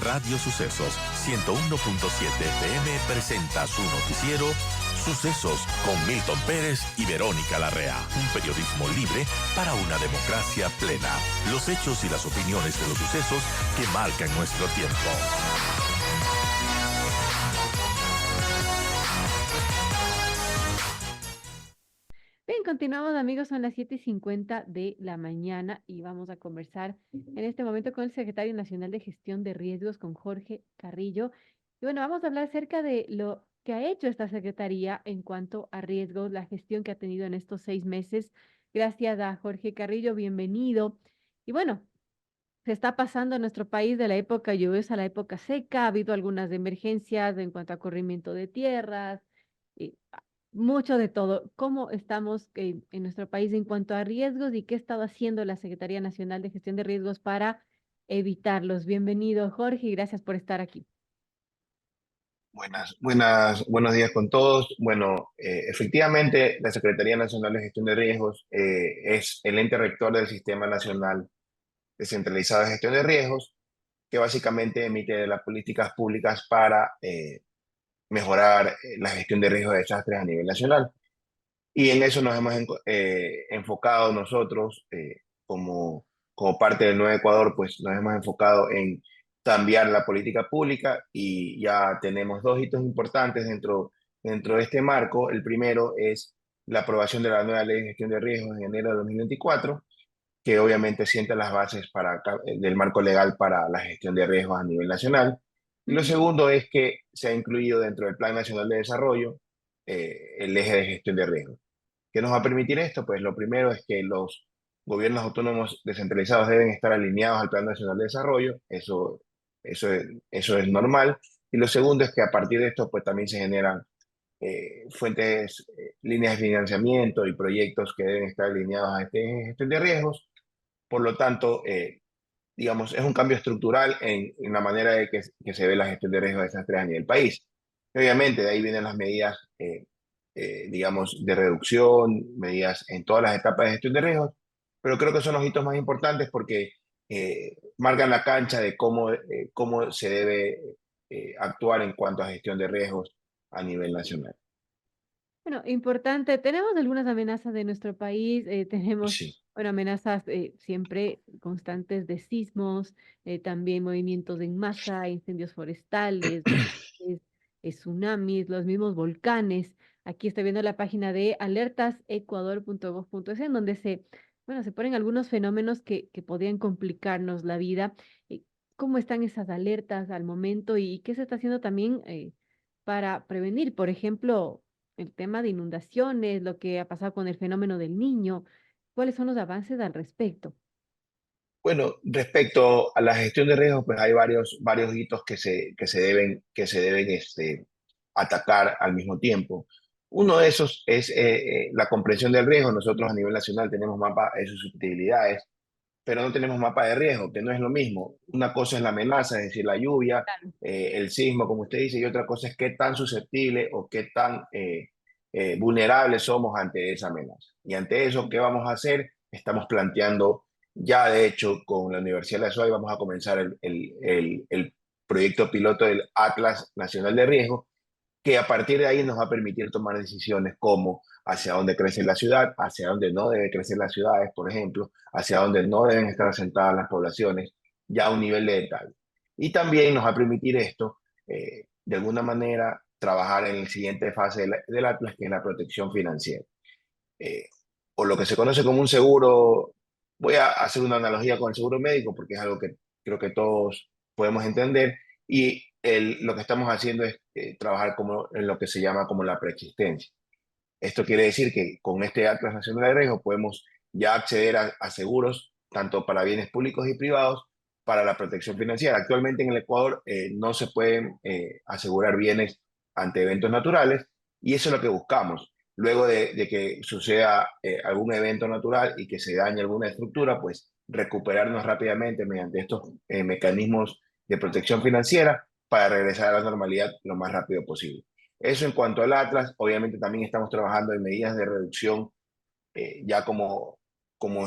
Radio Sucesos 101.7 FM presenta su noticiero Sucesos con Milton Pérez y Verónica Larrea. Un periodismo libre para una democracia plena. Los hechos y las opiniones de los sucesos que marcan nuestro tiempo. Bien, continuamos amigos, son las 7:50 de la mañana y vamos a conversar en este momento con el secretario nacional de Gestión de Riesgos, con Jorge Carrillo. Y bueno, vamos a hablar acerca de lo que ha hecho esta secretaría en cuanto a riesgos, la gestión que ha tenido en estos 6 meses. Gracias a Jorge Carrillo, bienvenido. Y bueno, se está pasando en nuestro país de la época lluviosa a la época seca, ha habido algunas emergencias en cuanto a corrimiento de tierras, y mucho de todo. ¿Cómo estamos en nuestro país en cuanto a riesgos y qué ha estado haciendo la Secretaría Nacional de Gestión de Riesgos para evitarlos? Bienvenido, Jorge, y gracias por estar aquí. Buenos días con todos. Bueno, efectivamente, la Secretaría Nacional de Gestión de Riesgos es el ente rector del Sistema Nacional Descentralizado de Gestión de Riesgos, que básicamente emite las políticas públicas para mejorar la gestión de riesgos de desastres a nivel nacional. Y en eso nos hemos enfocado nosotros como parte del Nuevo Ecuador, pues nos hemos enfocado en cambiar la política pública y ya tenemos dos hitos importantes dentro de este marco. El primero es la aprobación de la nueva Ley de Gestión de Riesgos en enero de 2024, que obviamente sienta las bases del marco legal para la gestión de riesgos a nivel nacional. Y lo Ujú. segundo es que se ha incluido dentro del Plan Nacional de Desarrollo el eje de gestión de riesgos. ¿Qué nos va a permitir esto? Pues lo primero es que los gobiernos autónomos descentralizados deben estar alineados al Plan Nacional de Desarrollo, eso es normal. Y lo segundo es que a partir de esto pues también se generan líneas de financiamiento y proyectos que deben estar alineados a este gestión de riesgos. Por lo tanto, digamos, es un cambio estructural en la manera de que se ve la gestión de riesgos de desastres a nivel país. Y obviamente de ahí vienen las medidas, digamos, de reducción, medidas en todas las etapas de gestión de riesgos, pero creo que son los hitos más importantes porque marcan la cancha de cómo se debe actuar en cuanto a gestión de riesgos a nivel nacional. Bueno, importante, tenemos algunas amenazas de nuestro país, tenemos, Sí. bueno, amenazas siempre constantes de sismos, también movimientos en masa, incendios forestales, tsunamis, los mismos volcanes. Aquí estoy viendo la página de alertasecuador.gov.es en donde bueno, se ponen algunos fenómenos que podrían complicarnos la vida. ¿Cómo están esas alertas al momento y qué se está haciendo también para prevenir, por ejemplo, el tema de inundaciones, lo que ha pasado con el fenómeno del Niño? ¿Cuáles son los avances al respecto? Bueno, respecto a la gestión de riesgos, pues hay varios hitos que se deben atacar al mismo tiempo. Uno de esos es la comprensión del riesgo. Nosotros a nivel nacional tenemos mapa de susceptibilidades, pero no tenemos mapa de riesgo, que no es lo mismo. Una cosa es la amenaza, es decir, la lluvia, Claro. el sismo, como usted dice, y otra cosa es qué tan susceptible o qué tan vulnerables somos ante esa amenaza. Y ante eso, ¿qué vamos a hacer? Estamos planteando, ya de hecho, con la Universidad de la SOAY vamos a comenzar el proyecto piloto del Atlas Nacional de Riesgo, que a partir de ahí nos va a permitir tomar decisiones como hacia dónde crece la ciudad, hacia dónde no debe crecer las ciudades, por ejemplo, hacia dónde no deben estar asentadas las poblaciones, ya a un nivel de detalle. Y también nos va a permitir esto, de alguna manera, trabajar en la siguiente fase del Atlas, que es la protección financiera. Eh, o lo que se conoce como un seguro, voy a hacer una analogía con el seguro médico, porque es algo que creo que todos podemos entender, y lo que estamos haciendo es trabajar en lo que se llama como la preexistencia. Esto quiere decir que con este Atlas Nacional de Riesgo podemos ya acceder a seguros, tanto para bienes públicos y privados, para la protección financiera. Actualmente en el Ecuador no se pueden asegurar bienes ante eventos naturales, y eso es lo que buscamos. Luego de que suceda algún evento natural y que se dañe alguna estructura, pues recuperarnos rápidamente mediante estos mecanismos de protección financiera para regresar a la normalidad lo más rápido posible. Eso en cuanto al Atlas. Obviamente también estamos trabajando en medidas de reducción ya como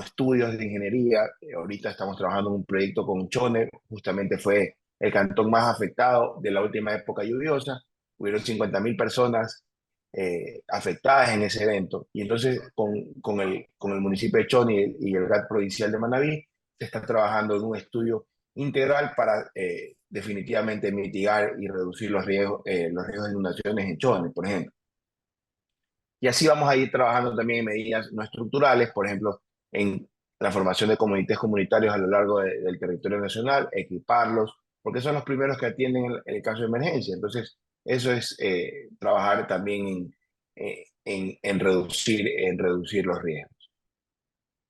estudios de ingeniería. Ahorita estamos trabajando en un proyecto con Choner, justamente fue el cantón más afectado de la última época lluviosa. Hubieron 50.000 personas afectadas en ese evento. Y entonces con el municipio de Chonni y el GAT provincial de Manabí se está trabajando en un estudio integral para definitivamente mitigar y reducir los riesgos de inundaciones en Chonni, por ejemplo. Y así vamos a ir trabajando también en medidas no estructurales, por ejemplo, en la formación de comités comunitarios a lo largo del territorio nacional, equiparlos, porque son los primeros que atienden el caso de emergencia. Entonces, eso es trabajar también en reducir los riesgos.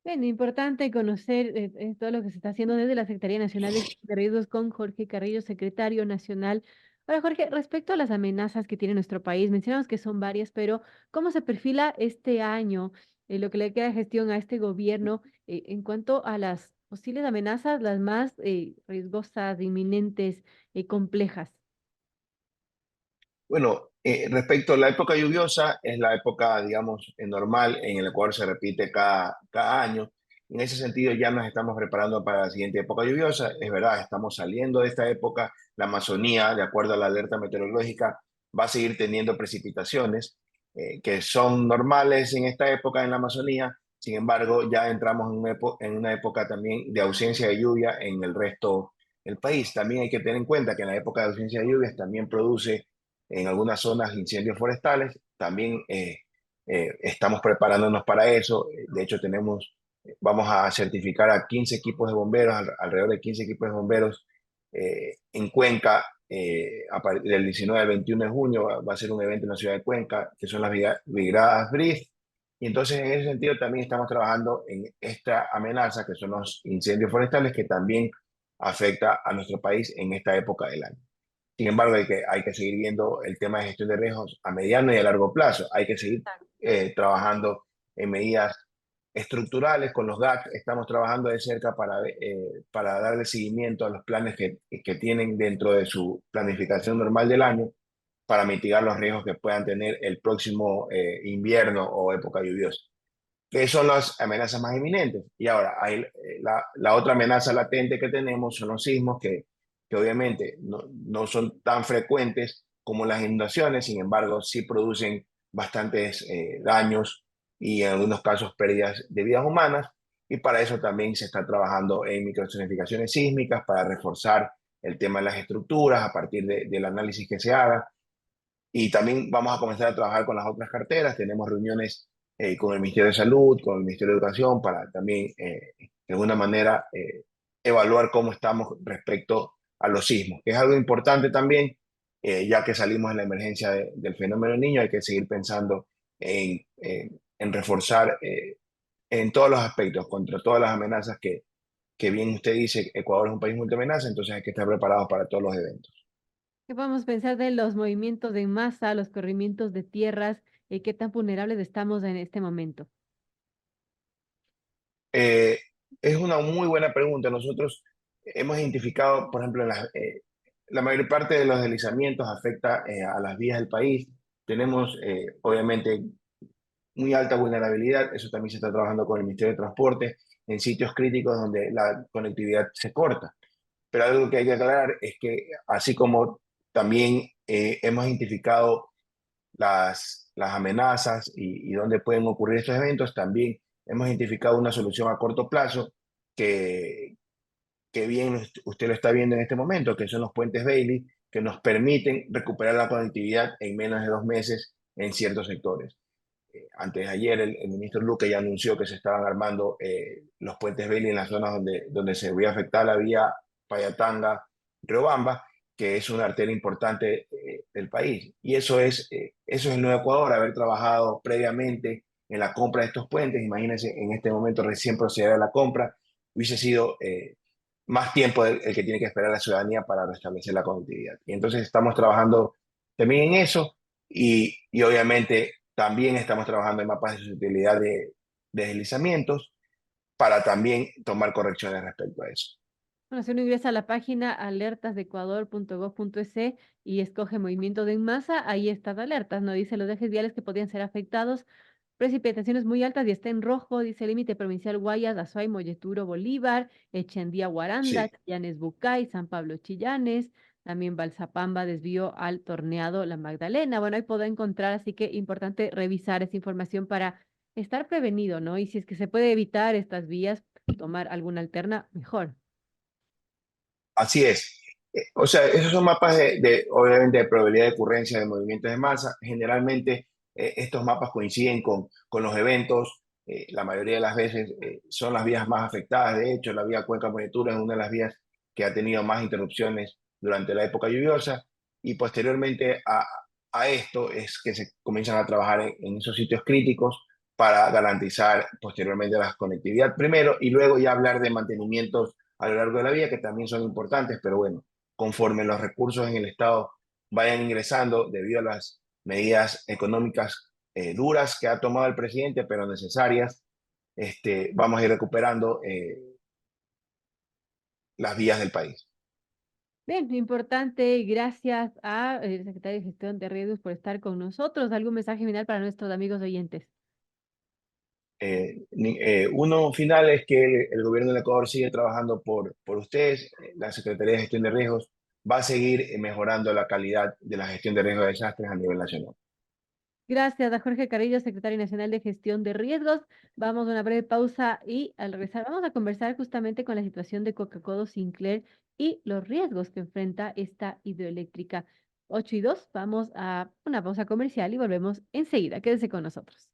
Bien, importante conocer todo lo que se está haciendo desde la Secretaría Nacional de Gestión de Riesgos con Jorge Carrillo, secretario nacional. Ahora, Jorge, respecto a las amenazas que tiene nuestro país, mencionamos que son varias, pero ¿cómo se perfila este año, lo que le queda de gestión a este gobierno en cuanto a las posibles amenazas, las más riesgosas, inminentes, complejas? Bueno, respecto a la época lluviosa, es la época, digamos, normal, en el Ecuador se repite cada año. En ese sentido, ya nos estamos preparando para la siguiente época lluviosa. Es verdad, estamos saliendo de esta época. La Amazonía, de acuerdo a la alerta meteorológica, va a seguir teniendo precipitaciones que son normales en esta época en la Amazonía. Sin embargo, ya entramos en una época también de ausencia de lluvia en el resto del país. También hay que tener en cuenta que en la época de ausencia de lluvias también produce en algunas zonas incendios forestales. También estamos preparándonos para eso. De hecho, vamos a certificar a 15 equipos de bomberos, alrededor de 15 equipos de bomberos en Cuenca. Del 19 al 21 de junio va a ser un evento en la ciudad de Cuenca, que son las Brigadas BRIF. Y entonces, en ese sentido, también estamos trabajando en esta amenaza, que son los incendios forestales, que también afecta a nuestro país en esta época del año. Sin embargo, hay que seguir viendo el tema de gestión de riesgos a mediano y a largo plazo. Hay que seguir trabajando en medidas estructurales con los GAC. Estamos trabajando de cerca para darle seguimiento a los planes que tienen dentro de su planificación normal del año para mitigar los riesgos que puedan tener el próximo invierno o época lluviosa. ¿Qué son las amenazas más inminentes? Y ahora, la otra amenaza latente que tenemos son los sismos, que obviamente no son tan frecuentes como las inundaciones. Sin embargo, sí producen bastantes daños y en algunos casos pérdidas de vidas humanas. Y para eso también se está trabajando en microzonificaciones sísmicas para reforzar el tema de las estructuras a partir del análisis que se haga. Y también vamos a comenzar a trabajar con las otras carteras. Tenemos reuniones con el Ministerio de Salud, con el Ministerio de Educación, para también, de alguna manera, evaluar cómo estamos respecto a los sismos, que es algo importante también, ya que salimos de la emergencia del fenómeno del Niño. Hay que seguir pensando en reforzar en todos los aspectos, contra todas las amenazas que bien usted dice. Ecuador es un país multiamenaza, entonces hay que estar preparados para todos los eventos. ¿Qué podemos pensar de los movimientos en masa, los corrimientos de tierras? ¿Qué tan vulnerables estamos en este momento? Eh, es una muy buena pregunta. Nosotros hemos identificado, por ejemplo, la mayor parte de los deslizamientos afecta a las vías del país. Tenemos, obviamente, muy alta vulnerabilidad. Eso también se está trabajando con el Ministerio de Transporte en sitios críticos donde la conectividad se corta. Pero algo que hay que aclarar es que, así como también hemos identificado las amenazas y dónde pueden ocurrir estos eventos, también hemos identificado una solución a corto plazo que, que bien usted lo está viendo en este momento, que son los puentes Bailey, que nos permiten recuperar la conectividad en menos de 2 meses en ciertos sectores. Antes de ayer, el ministro Luque ya anunció que se estaban armando los puentes Bailey en las zonas donde se veía afectada la vía Payatanga-Riobamba, que es una arteria importante del país. Y eso es el Nuevo Ecuador, haber trabajado previamente en la compra de estos puentes. Imagínense, en este momento recién proceder a la compra, hubiese sido más tiempo el que tiene que esperar la ciudadanía para restablecer la conectividad. Y entonces estamos trabajando también en eso, y obviamente también estamos trabajando en mapas de susceptibilidad de deslizamientos para también tomar correcciones respecto a eso. Bueno, si uno ingresa a la página alertasdeecuador.gov.es y escoge movimiento de en masa, ahí están alertas, ¿no? Dice los ejes viales que podrían ser afectados Precipitaciones muy altas y está en rojo, dice límite provincial Guayas, Azuay, Molleturo, Bolívar, Echendía, Guaranda, Sí, Chillanes, Bucay, San Pablo, Chillanes, también Balsapamba, desvío al Torneado, La Magdalena. Bueno, ahí puedo encontrar, así que importante revisar esa información para estar prevenido, ¿no? Y si es que se puede evitar estas vías, tomar alguna alterna, mejor. así es. O sea, esos son mapas obviamente, de probabilidad de ocurrencia de movimientos de masa. Generalmente, estos mapas coinciden con los eventos. La mayoría de las veces son las vías más afectadas. De hecho, la vía Cuenca-Moyetura es una de las vías que ha tenido más interrupciones durante la época lluviosa. Y posteriormente a esto es que se comienzan a trabajar en esos sitios críticos para garantizar posteriormente la conectividad primero y luego ya hablar de mantenimientos a lo largo de la vía, que también son importantes, pero bueno, conforme los recursos en el Estado vayan ingresando debido a las medidas económicas duras que ha tomado el presidente, pero necesarias, vamos a ir recuperando las vías del país. Bien, importante, y gracias a el secretario de Gestión de Riesgos por estar con nosotros. ¿Algún mensaje final para nuestros amigos oyentes? Uno final es que el gobierno del Ecuador sigue trabajando por ustedes. La Secretaría de Gestión de Riesgos va a seguir mejorando la calidad de la gestión de riesgos de desastres a nivel nacional. Gracias a Jorge Carrillo, secretario nacional de Gestión de Riesgos. Vamos a una breve pausa y al regresar vamos a conversar justamente con la situación de Coca-Cola Sinclair y los riesgos que enfrenta esta hidroeléctrica. 8:02, vamos a una pausa comercial y volvemos enseguida. Quédese con nosotros.